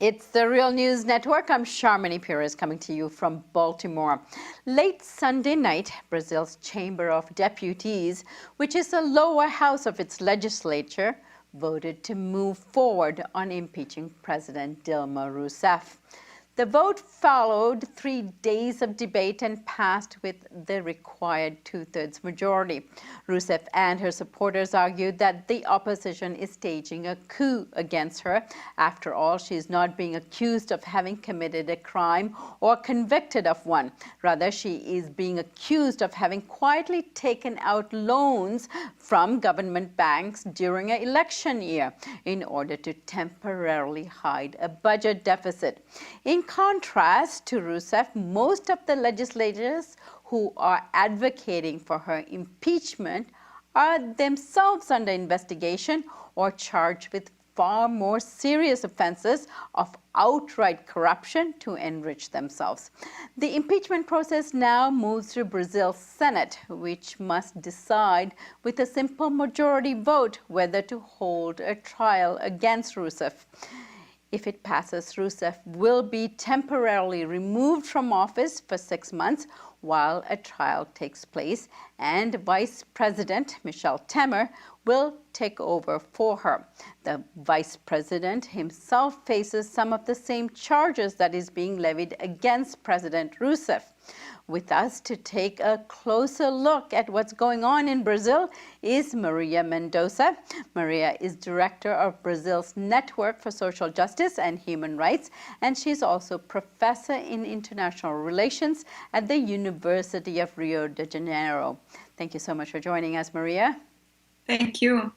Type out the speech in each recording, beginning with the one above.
It's the Real News Network. I'm Charmany Perez coming to you from Baltimore. Late Sunday night, Brazil's Chamber of Deputies, which is the lower house of its legislature, voted to move forward on impeaching President Dilma Rousseff. The vote followed 3 days of debate and passed with the required two-thirds majority. Rousseff and her supporters argued that the opposition is staging a coup against her. After all, she is not being accused of having committed a crime or convicted of one. Rather, she is being accused of having quietly taken out loans from government banks during an election year in order to temporarily hide a budget deficit. In contrast to Rousseff, most of the legislators who are advocating for her impeachment are themselves under investigation or charged with far more serious offenses of outright corruption to enrich themselves. The impeachment process now moves through Brazil's Senate, which must decide with a simple majority vote whether to hold a trial against Rousseff. If it passes, Rousseff will be temporarily removed from office for 6 months while a trial takes place, and Vice President Michel Temer will take over for her. The Vice President himself faces some of the same charges that is being levied against President Rousseff. With us to take a closer look at what's going on in Brazil is Maria Mendonça. Maria is director of Brazil's Network for Social Justice and Human Rights, and she's also professor in international relations at the University of Rio de Janeiro. Thank you so much for joining us, Maria. Thank you.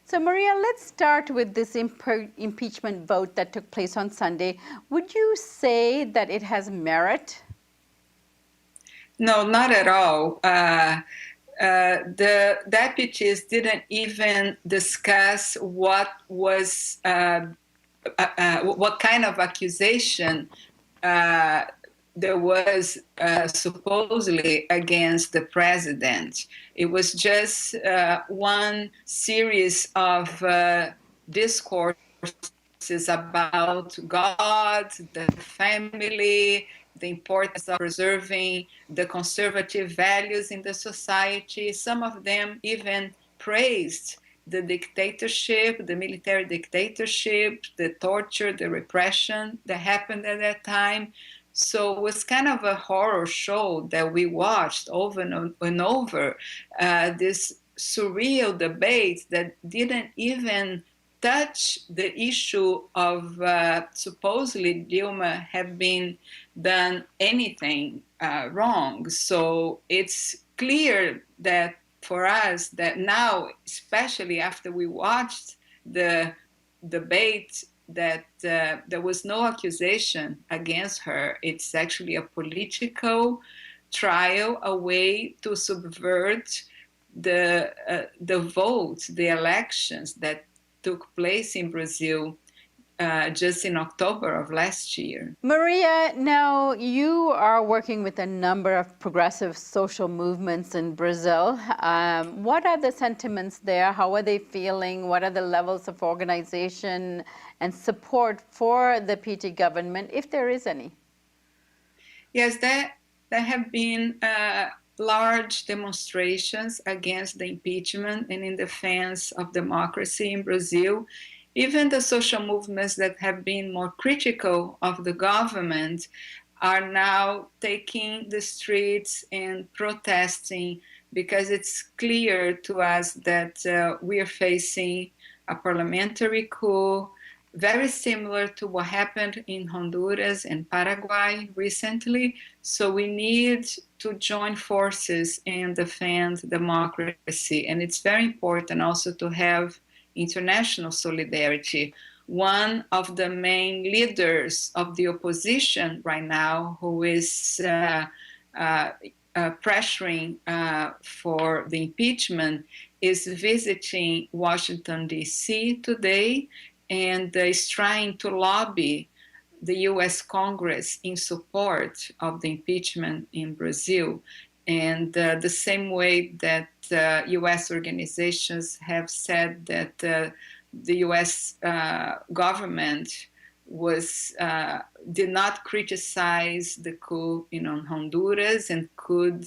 So, Maria, let's start with this impeachment vote that took place on Sunday. Would you say that it has merit? No, not at all. The deputies didn't even discuss what kind of accusation there was supposedly against the president. It was just one series of discourses about God, the family, the importance of preserving the conservative values in the society. Some of them even praised the dictatorship, the military dictatorship, the torture, the repression that happened at that time. So it was kind of a horror show that we watched over and over, this surreal debate that didn't even touch the issue of supposedly Dilma have been done anything wrong. So it's clear that for us that now, especially after we watched the debate, that there was no accusation against her. It's actually a political trial, a way to subvert the votes, the elections that took place in Brazil just in October of last year. Maria, now you are working with a number of progressive social movements in Brazil. What are the sentiments there? How are they feeling? What are the levels of organization and support for the PT government, if there is any? Yes, there have been large demonstrations against the impeachment and in defense of democracy in Brazil. Even the social movements that have been more critical of the government are now taking the streets and protesting, because it's clear to us that we are facing a parliamentary coup, very similar to what happened in Honduras and Paraguay recently. So we need to join forces and defend democracy. And it's very important also to have international solidarity. One of the main leaders of the opposition right now, who is pressuring for the impeachment, is visiting Washington, D.C. today, and is trying to lobby the U.S. Congress in support of the impeachment in Brazil. And the same way that U.S. organizations have said that the U.S. government did not criticize the coup in Honduras and could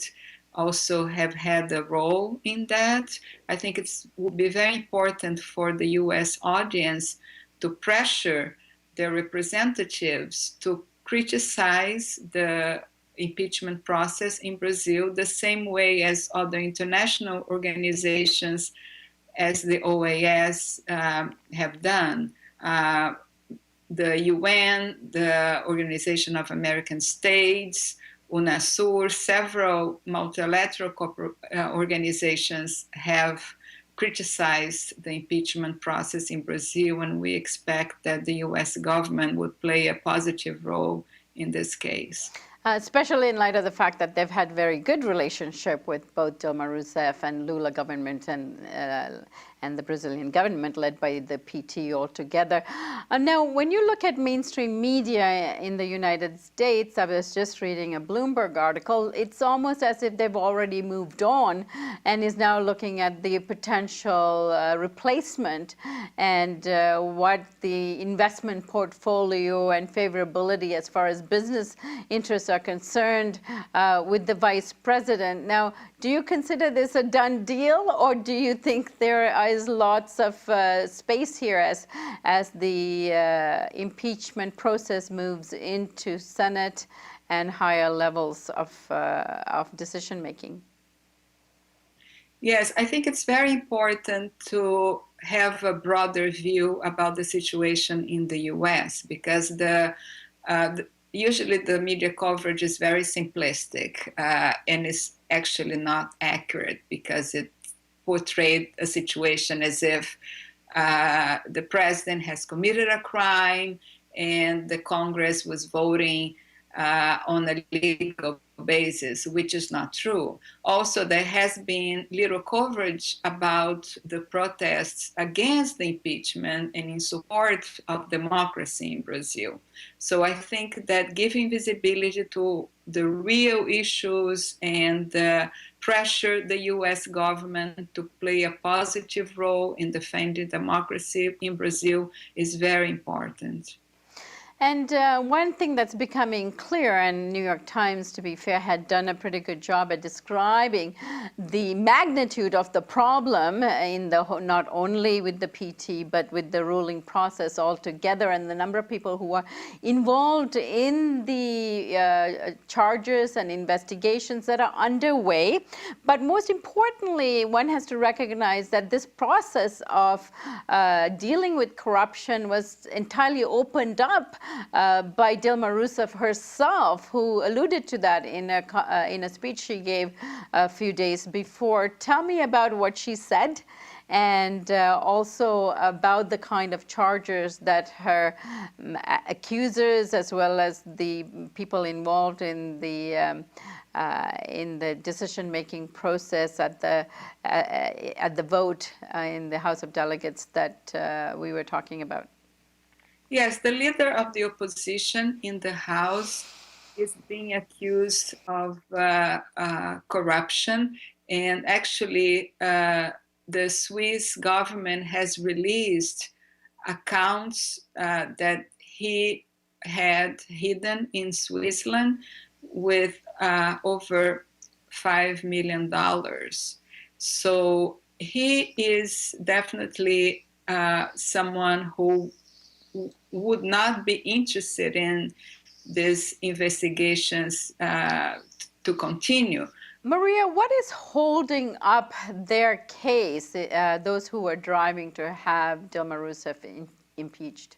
also have had a role in that. I think it would be very important for the US audience to pressure their representatives to criticize the impeachment process in Brazil the same way as other international organizations, as the OAS have done. The UN, the Organization of American States, UNASUR, several multilateral organizations have criticized the impeachment process in Brazil, and we expect that the US government would play a positive role in this case. Especially in light of the fact that they've had very good relationship with both Dilma Rousseff and Lula government and the Brazilian government led by the PT altogether. Now, when you look at mainstream media in the United States, I was just reading a Bloomberg article, it's almost as if they've already moved on and is now looking at the potential replacement and what the investment portfolio and favorability as far as business interests are concerned with the vice president. Now, do you consider this a done deal, or do you think there is lots of space here as the impeachment process moves into Senate and higher levels of decision making? Yes, I think it's very important to have a broader view about the situation in the US, because usually the media coverage is very simplistic and is actually not accurate, because it portrayed a situation as if the president has committed a crime and the Congress was voting on a legal basis, which is not true. Also, there has been little coverage about the protests against the impeachment and in support of democracy in Brazil. So I think that giving visibility to the real issues and pressure the US government to play a positive role in defending democracy in Brazil is very important. And one thing that's becoming clear, and New York Times, to be fair, had done a pretty good job at describing the magnitude of the problem in not only with the PT, but with the ruling process altogether, and the number of people who are involved in the charges and investigations that are underway. But most importantly, one has to recognize that this process of dealing with corruption was entirely opened up by Dilma Rousseff herself, who alluded to that in a speech she gave a few days before. Tell me about what she said, and also about the kind of charges that her accusers, as well as the people involved in the decision-making process at the vote in the House of Delegates that we were talking about. Yes, the leader of the opposition in the House is being accused of corruption, and actually the Swiss government has released accounts that he had hidden in Switzerland with over $5 million. So he is definitely someone who would not be interested in these investigations to continue. Maria, what is holding up their case, those who are driving to have Dilma Rousseff impeached?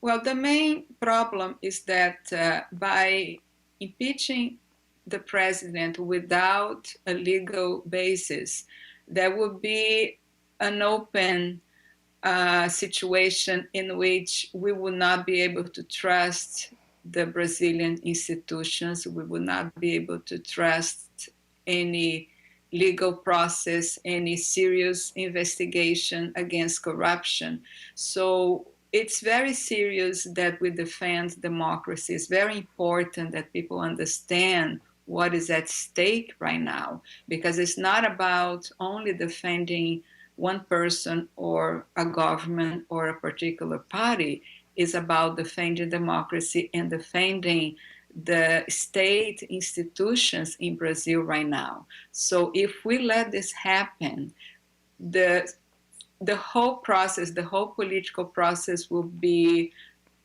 Well, the main problem is that by impeaching the president without a legal basis, there would be an open situation in which we would not be able to trust the Brazilian institutions. We would not be able to trust any legal process, any serious investigation against corruption. So it's very serious that we defend democracy. It's very important that people understand what is at stake right now, because it's not about only defending one person or a government or a particular party. It's about defending democracy and defending the state institutions in Brazil right now. So if we let this happen, the whole process, the whole political process will be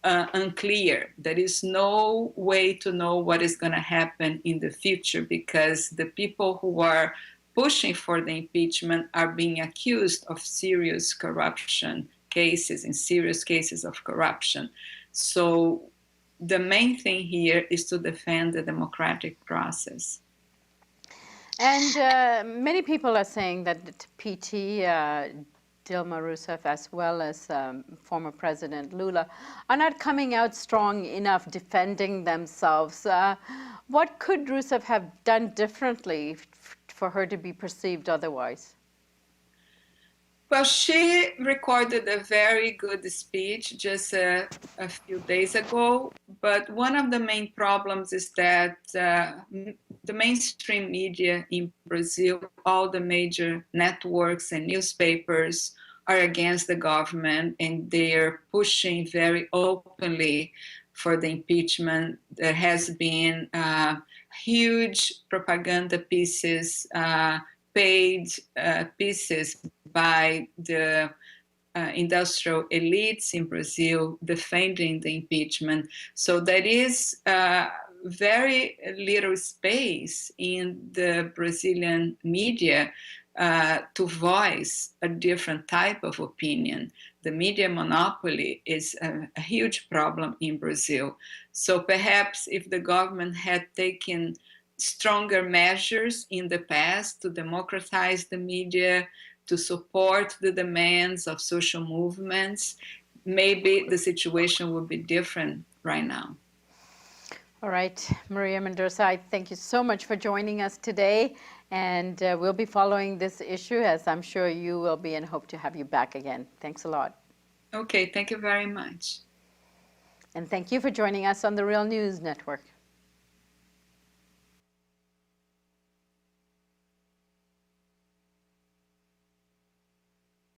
unclear. There is no way to know what is going to happen in the future because the people who are pushing for the impeachment are being accused of serious corruption cases and serious cases of corruption. So the main thing here is to defend the democratic process. And many people are saying that the PT, Dilma Rousseff, as well as former President Lula, are not coming out strong enough defending themselves. What could Rousseff have done differently for her to be perceived otherwise? Well, she recorded a very good speech just a few days ago, but one of the main problems is that the mainstream media in Brazil, all the major networks and newspapers are against the government and they're pushing very openly for the impeachment. There has been huge propaganda pieces, paid pieces by the industrial elites in Brazil defending the impeachment. So there is very little space in the Brazilian media to voice a different type of opinion. The media monopoly is a huge problem in Brazil. So perhaps if the government had taken stronger measures in the past to democratize the media, to support the demands of social movements, maybe the situation would be different right now. All right, Maria Mendonça, I thank you so much for joining us today. And we'll be following this issue, as I'm sure you will be, and hope to have you back again. Thanks a lot. Okay, thank you very much. And thank you for joining us on the Real News Network.